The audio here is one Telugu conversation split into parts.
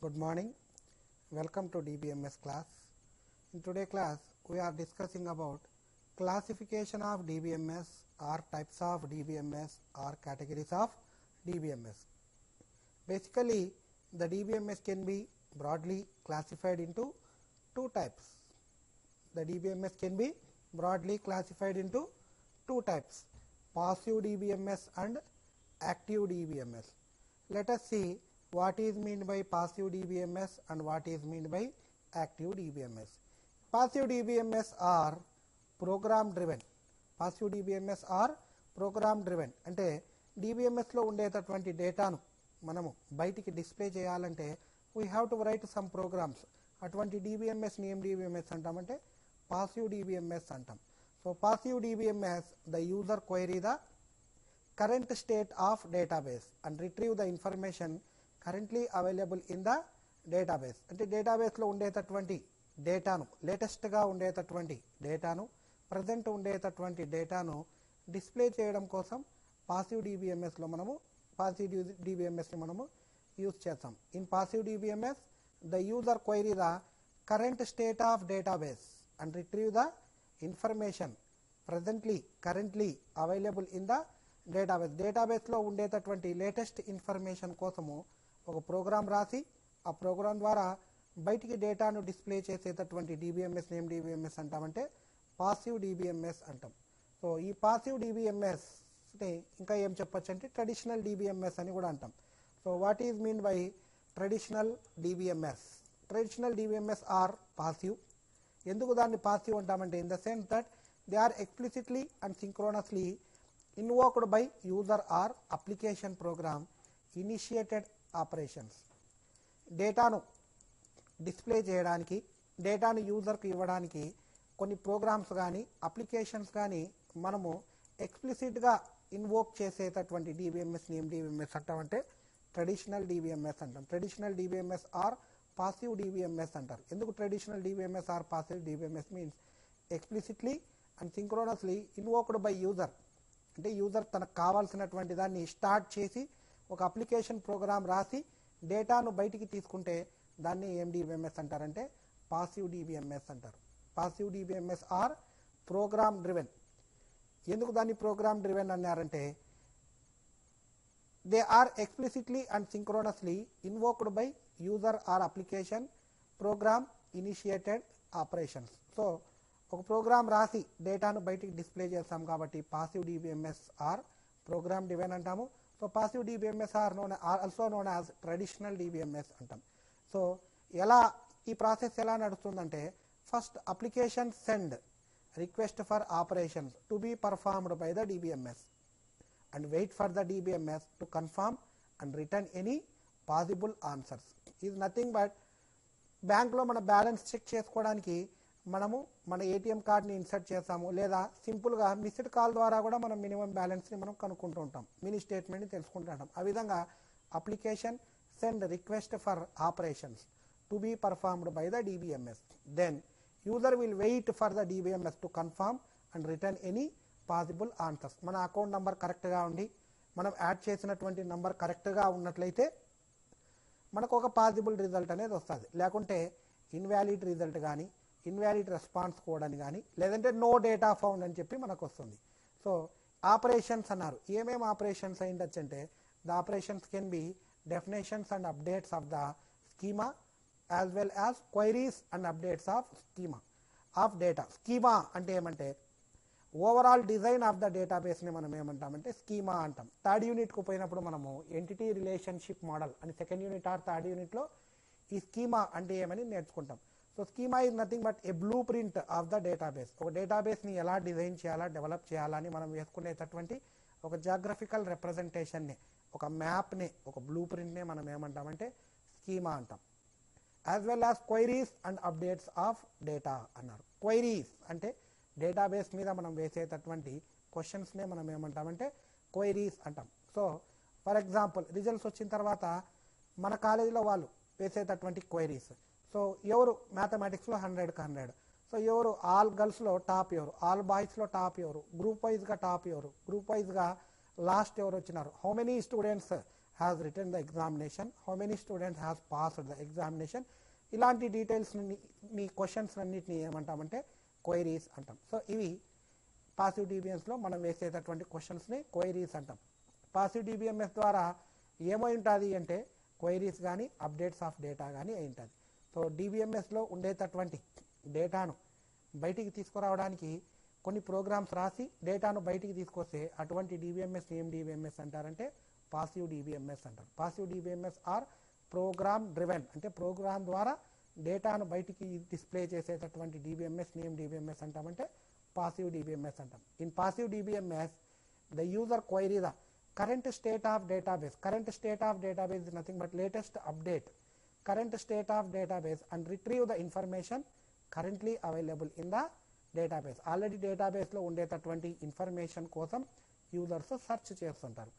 Good morning. Welcome to DBMS class. In today's class, we are discussing about classification of DBMS or types of DBMS or categories of DBMS. Basically, the DBMS can be broadly classified into two types. The DBMS can be broadly classified into two types, passive DBMS and active DBMS. Let us see what is meant by passive DBMS and what is meant by active DBMS. Passive DBMS are program driven. Passive DBMS are program driven. అంటే DBMS లో ఉండేటటువంటి డేటాను మనము బయటికి డిస్ప్లే చేయాలంటే we have to write some programs. అటువంటి DBMS ని ఏం DBMS అంటామంటే passive DBMS అంటాం. So passive DBMS, the user query the current state of database and retrieve the information currently available in the database. అంటే డేటాబేస్ లో ఉండేటటువంటి డేటాను లేటెస్ట్ గా ఉండేటటువంటి డేటాను ప్రజెంట్ ఉండేటటువంటి డేటాను డిస్ప్లే చేయడం కోసం పాసివ్ DBMS లో మనము పాసివ్ DBMS ని మనము యూజ్ చేస్తాం. In passive DBMS the user query the current state of database and retrieve the information currently available in the database. Database లో ఉండేటటువంటి లేటెస్ట్ ఇన్ఫర్మేషన్ కోసము ఒక ప్రోగ్రామ్ రాసి ఆ ప్రోగ్రామ్ ద్వారా బయటికి డేటాను డిస్ప్లే చేసేటటువంటి DBMS నేమ్ DBMS అంటామంటే పాసివ్ DBMS అంటాం. సో ఈ పాసివ్ DBMS ని ఇంకా ఏం చెప్పొచ్చు అంటే ట్రెడిషనల్ DBMS అని కూడా అంటాం. So what is mean by traditional DBMS? Traditional DBMS are passive. ఎందుకు దాన్ని పాసివ్ అంటామంటే in the sense that they are explicitly and synchronously invoked by user or application program initiated operations. డేటాను డిస్ప్లే చేయడానికి డేటాను యూజర్కి ఇవ్వడానికి కొన్ని ప్రోగ్రామ్స్ కానీ అప్లికేషన్స్ కానీ మనము ఎక్స్ప్లిసిట్గా ఇన్వోక్ చేసేటటువంటి DBMS నేమ్ DBMS అంటామంటే ట్రెడిషనల్ DBMS అంటాం. Traditional DBMS are passive DBMS అంటారు. ఎందుకు traditional DBMS are passive DBMS means explicitly and synchronously invoked by user. అంటే యూజర్ తనకు కావాల్సినటువంటి దాన్ని స్టార్ట్ చేసి ఒక అప్లికేషన్ ప్రోగ్రామ్ రాసి డేటాను బయటికి తీసుకుంటే దాన్ని ఏం DBMS అంటారంటే పాసివ్ DBMS అంటారు. Passive DBMS are program driven. ఎందుకు దాన్ని ప్రోగ్రామ్ డ్రివెన్ అన్నారంటే they are explicitly and synchronously invoked by user or application program initiated operations. So ఒక ప్రోగ్రామ్ రాసి డేటాను బయటికి డిస్ప్లే చేస్తాం కాబట్టి passive DBMS are program driven అంటాము. So passive DBMS are also known as traditional DBMS అంటాం. సో ఎలా ఈ ప్రాసెస్ ఎలా నడుస్తుందంటే first application send request for operations to be performed by the DBMS and wait for the DBMS to confirm and return any possible answers. Is nothing but బ్యాంక్లో మన బ్యాలెన్స్ చెక్ చేసుకోవడానికి మనము మన ATM కార్డ్ని ఇన్సర్ట్ చేస్తాము, లేదా సింపుల్గా మిస్డ్ కాల్ ద్వారా కూడా మనం మినిమం బ్యాలెన్స్ని మనం కనుక్కుంటూ ఉంటాం, మినీ స్టేట్మెంట్ని తెలుసుకుంటూ ఉంటాం. ఆ విధంగా application send request for operations to be performed by the DBMS. Then user will wait for the DBMS to confirm and return any possible answers. మన అకౌంట్ నెంబర్ కరెక్ట్గా ఉండి మనం యాడ్ చేసినటువంటి నెంబర్ కరెక్ట్గా ఉన్నట్లయితే మనకు ఒక పాసిబుల్ రిజల్ట్ అనేది వస్తుంది. లేకుంటే ఇన్వాలిడ్ రిజల్ట్ కానీ ఇన్వాలిడ్ రెస్పాన్స్ కోడ్ అని కానీ లేదంటే నో డేటా ఫౌండ్ అని చెప్పి మనకు వస్తుంది. సో ఆపరేషన్స్ అన్నారు. ఏమేమి ఆపరేషన్స్ అయిండొచ్చు అంటే the operations can be definitions and updates of the schema as well as queries and updates of schema of data. Schema అంటే ఏమంటే ఓవరాల్ డిజైన్ ఆఫ్ ద డేటాబేస్ని మనం ఏమంటామంటే స్కీమా అంటాం. థర్డ్ యూనిట్కు పోయినప్పుడు మనము ఎంటిటీ రిలేషన్షిప్ మోడల్ అని సెకండ్ యూనిట్ ఆర్ థర్డ్ యూనిట్లో ఈ స్కీమా అంటే ఏమని నేర్చుకుంటాం. So schema is nothing but A blue print of the database. ఒక డేటాబేస్ని ఎలా డిజైన్ చేయాలా డెవలప్ చేయాలని మనం వేసుకునేటటువంటి ఒక జాగ్రఫికల్ రిప్రజెంటేషన్ని, ఒక మ్యాప్ని, ఒక బ్లూ ప్రింట్ని మనం ఏమంటామంటే స్కీమా అంటాం. As well as queries and updates of data అన్నారు. క్వైరీస్ అంటే డేటాబేస్ మీద మనం వేసేటటువంటి క్వశ్చన్స్నే మనం ఏమంటామంటే క్వైరీస్ అంటాం. సో ఫర్ ఎగ్జాంపుల్ రిజల్ట్స్ వచ్చిన తర్వాత మన కాలేజీలో వాళ్ళు వేసేటటువంటి క్వైరీస్. సో ఎవరు మ్యాథమెటిక్స్లో 100కి 100, సో ఎవరు ఆల్ గర్ల్స్లో టాప్ ఎవరు, ఆల్ బాయ్స్లో టాప్ ఎవరు, గ్రూప్ వైజ్గా టాప్ ఎవరు, గ్రూప్ వైజ్గా లాస్ట్ ఎవరు వచ్చినారు, how many students has written the examination, how many students has passed the examination. ఇలాంటి డీటెయిల్స్ ని క్వశ్చన్స్ అన్నిటిని ఏమంటామంటే క్వైరీస్ అంటాం. సో ఇవి పాసివ్ డిబిఎంఎస్లో మనం వేసేటటువంటి క్వశ్చన్స్ని క్వైరీస్ అంటాం. పాసివ్ డిబిఎంఎస్ ద్వారా ఏమై ఉంటుంది అంటే క్వైరీస్ కానీ అప్డేట్స్ ఆఫ్ డేటా కానీ అయి ఉంటుంది. సో డిబిఎంఎస్లో ఉండేటటువంటి డేటాను బయటికి తీసుకురావడానికి కొన్ని ప్రోగ్రామ్స్ రాసి డేటాను బయటికి తీసుకొస్తే అటువంటి డిబిఎంఎస్ ఏం డిబిఎంఎస్ అంటారంటే పాసివ్ డిబిఎంఎస్ అంటారు. Passive DBMS are program driven, అంటే ప్రోగ్రామ్ ద్వారా డేటాను బయటికి డిస్ప్లే చేసేటటువంటి డిబిఎంఎస్ నేమ్ డిబిఎంఎస్ అంటామంటే పాసివ్ డిబిఎంఎస్ అంటాం. In passive DBMS the user query the current state of database. Current state of database is nothing but latest update, current state of database, and retrieve the information currently available in the database. Already database లో ఉండేటటువంటి ఇన్ఫర్మేషన్ కోసం యూజర్స్ సెర్చ్ చేస్తుంటారు.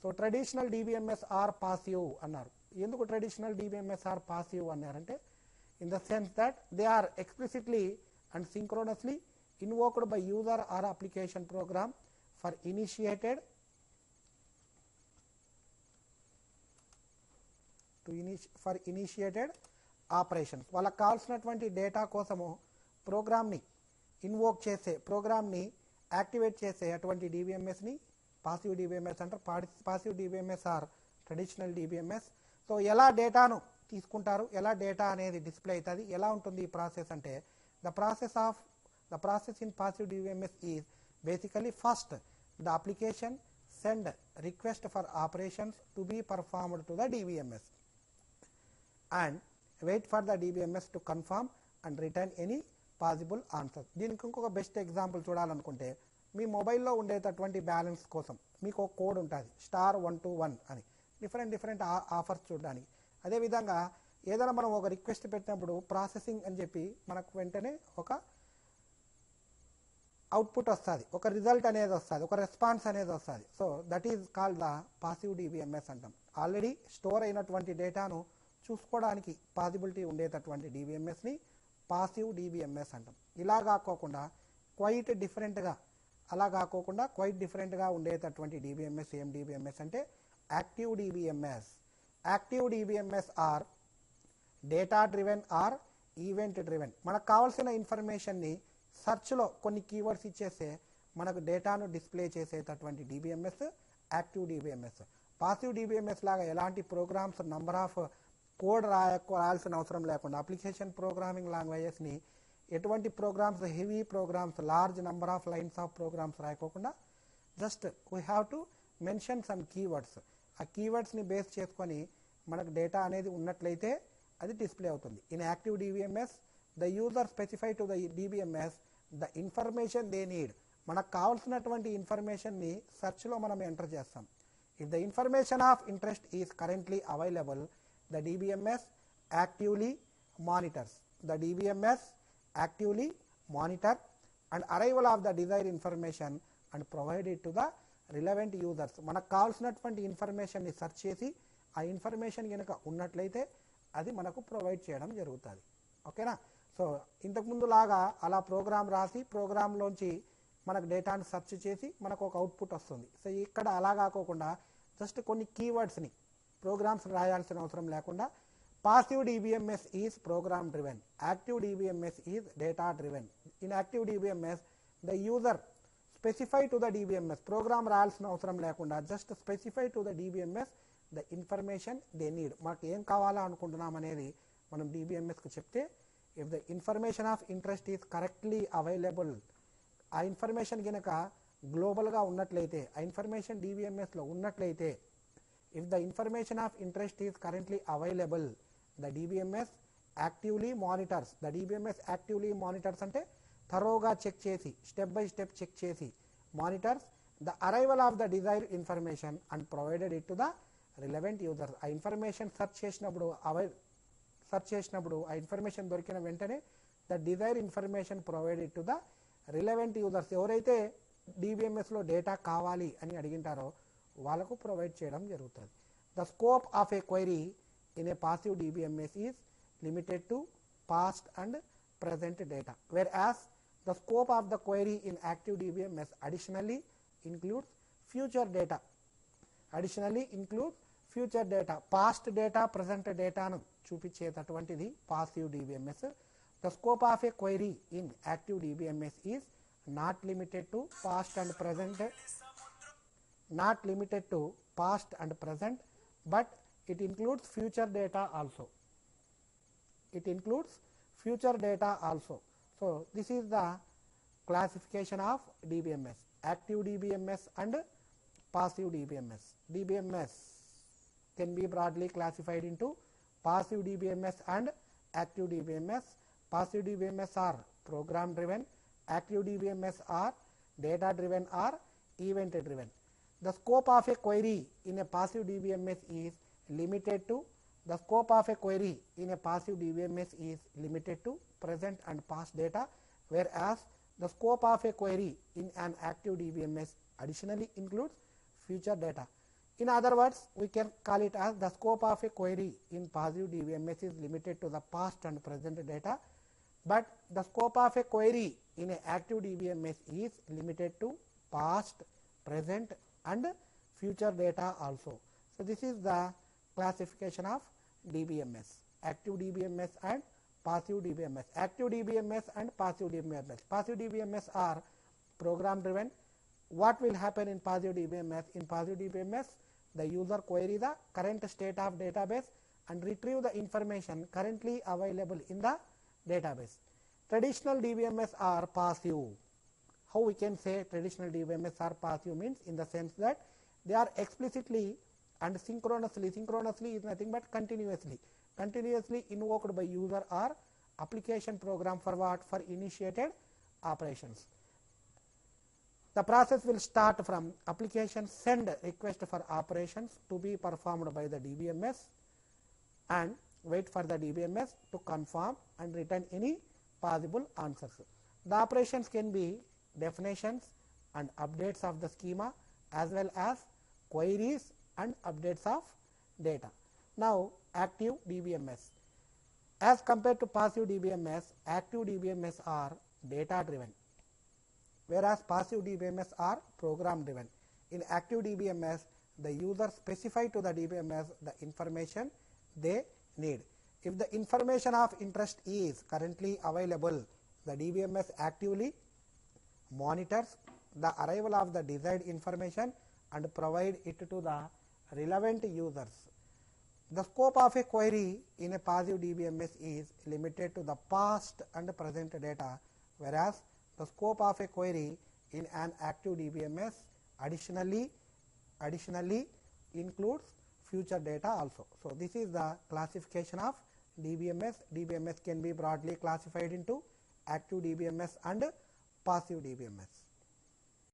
So traditional DBMS are passive అన్నారు. ఎందుకు ట్రెడిషనల్ డిబిఎంఎస్ ఆర్ పాసివ్ అన్నారంటే in the sense that they are explicitly and synchronously invoked by user or application program for initiated operations. వాళ్ళకి కావాల్సినటువంటి డేటా కోసము ప్రోగ్రామ్ని ఇన్వోక్ చేసే, ప్రోగ్రామ్ని యాక్టివేట్ చేసే అటువంటి డిబిఎంఎస్ని పాసివ్ డిబిఎంఎస్ అంటారు. Passive DBMS or traditional DBMS. So ఎలా డేటాను తీసుకుంటారు, ఎలా డేటా అనేది డిస్ప్లే అవుతుంది, ఎలా ఉంటుంది ఈ ప్రాసెస్ అంటే the process in passive DBMS is basically first the application send request for operations to be performed to the DBMS and wait for the DBMS to confirm and return any possible answers. దీనికి ఇంకొక బెస్ట్ ఎగ్జాంపుల్ చూడాలనుకుంటే మీ మొబైల్లో ఉండేటటువంటి బ్యాలెన్స్ కోసం మీకు ఒక కోడ్ ఉంటుంది *121 అని, డిఫరెంట్ ఆఫర్స్ చూడడానికి. అదేవిధంగా ఏదైనా మనం ఒక రిక్వెస్ట్ పెట్టినప్పుడు ప్రాసెసింగ్ అని చెప్పి మనకు వెంటనే ఒక అవుట్పుట్ వస్తుంది, ఒక రిజల్ట్ అనేది వస్తుంది, ఒక రెస్పాన్స్ అనేది వస్తుంది. So that is called the passive DBMS అంటాం. ఆల్రెడీ స్టోర్ అయినటువంటి డేటాను చూసుకోవడానికి పాసిబిలిటీ ఉండేటటువంటి డిబిఎంఎస్ని పాసివ్ డిబిఎంఎస్ అంటాం. ఇలా కాకోకుండా క్వైట్ డిఫరెంట్గా ఉండేటటువంటి డిబిఎంఎస్ ఏం డిబిఎంఎస్ అంటే active DBMS. Active DBMS or data driven or event driven. మనకు కావాల్సిన ఇన్ఫర్మేషన్ని సెర్చ్లో కొన్ని కీవర్డ్స్ ఇచ్చేస్తే మనకు డేటాను డిస్ప్లే చేసేటటువంటి DBMS active DBMS. Passive DBMS లాగా ఎలాంటి ప్రోగ్రామ్స్ నంబర్ ఆఫ్ కోడ్ రాయాల్సిన అవసరం లేకుండా అప్లికేషన్ ప్రోగ్రామింగ్ లాంగ్వేజెస్ని ఎటువంటి programs, heavy programs, large number of lines of programs రాయకోకుండా just we have to mention some keywords. ఆ కీవర్డ్స్ని బేస్ చేసుకొని మనకు డేటా అనేది ఉన్నట్లయితే అది డిస్ప్లే అవుతుంది. In active DBMS the user specify to the DBMS the information they need. మనకు కావాల్సినటువంటి ఇన్ఫర్మేషన్ని సెర్చ్లో మనం ఎంటర్ చేస్తాం. If the information of interest is currently available, the DBMS actively monitors. The DBMS actively monitor and arrival of the desired information and provide it to the relevant users. మనకు కావాల్సినటువంటి ఇన్ఫర్మేషన్ని సెర్చ్ చేసి ఆ ఇన్ఫర్మేషన్ కనుక ఉన్నట్లయితే అది మనకు ప్రొవైడ్ చేయడం జరుగుతుంది. ఓకేనా? సో ఇంతకుముందు లాగా అలా ప్రోగ్రామ్ రాసి ప్రోగ్రాంలోంచి మనకు డేటాను సెర్చ్ చేసి మనకు ఒక అవుట్పుట్ వస్తుంది. సో ఇక్కడ అలా కాకోకుండా జస్ట్ కొన్ని కీవర్డ్స్ని ప్రోగ్రామ్స్ రాయాల్సిన అవసరం లేకుండా passive DBMS is program driven, active DBMS is data driven. In active DBMS the user specify to the DBMS, program రాయాల్సిన అవసరం లేకుండా just specify to the DBMS the information they need. మనకు ఏం కావాలా అనుకుంటున్నాం అనేది మనం డిబిఎంఎస్కి చెప్తే if the information of interest is correctly available, ఆ ఇన్ఫర్మేషన్ కనుక గ్లోబల్గా ఉన్నట్లయితే, ఆ ఇన్ఫర్మేషన్ డిబిఎంఎస్లో ఉన్నట్లయితే, if the information of interest is currently available, the DBMS actively monitors. The DBMS actively monitors అంటే థరోగా చెక్ చేసి, స్టెప్ బై స్టెప్ చెక్ చేసి monitors the arrival of the desired information and provided it to the relevant users. ఆ ఇన్ఫర్మేషన్ సెర్చ్ చేసినప్పుడు ఆ ఇన్ఫర్మేషన్ దొరికిన వెంటనే the desire information provided to the relevant users. ఎవరైతే డిబిఎంఎస్లో డేటా కావాలి అని అడిగింటారో వాళ్ళకు ప్రొవైడ్ చేయడం జరుగుతుంది. The scope of a query in a passive DBMS is limited to past and present data, whereas the scope of the query in active DBMS additionally includes future data. Future data past data present డేటాను చూపించేటటువంటిది passive DBMS. The scope of a query in active DBMS is not limited to past and present, not limited to past and present, but it includes future data also. It includes future data also. So this is the classification of DBMS, active DBMS and passive DBMS. DBMS can be broadly classified into passive DBMS and active DBMS. Passive DBMS are program driven, active DBMS are data driven or event driven. The scope of a query in a passive DBMS is limited to present and past data, whereas the scope of a query in an active DBMS additionally includes future data. In other words, we can call it as the scope of a query in passive DBMS is limited to the past and present data, but the scope of a query in a active DBMS is limited to past, present and future data also. So this is the classification of DBMS, active DBMS and passive DBMS. Active DBMS and passive DBMS. Passive DBMS are program driven. What will happen in passive DBMS? In passive DBMS, the user query the current state of database and retrieve the information currently available in the database. Traditional DBMS are passive. How we can say traditional DBMS are passive means in the sense that they are explicitly and synchronously, synchronously is nothing but continuously invoked by user or application program for what? For initiated operations. The process will start from application send request for operations to be performed by the DBMS and wait for the DBMS to confirm and return any possible answers. The operations can be definitions and updates of the schema as well as queries and updates of data. Now active DBMS. As compared to passive DBMS, active DBMS are data driven, whereas passive DBMS are program driven. In active DBMS, the user specify to the DBMS the information they need. If the information of interest is currently available, the DBMS actively monitors the arrival of the desired information and provide it to the relevant users. The scope of a query in a passive DBMS is limited to the past and present data, whereas the scope of a query in an active DBMS additionally includes future data also. So this is the classification of DBMS. DBMS can be broadly classified into active DBMS and passive DBMS.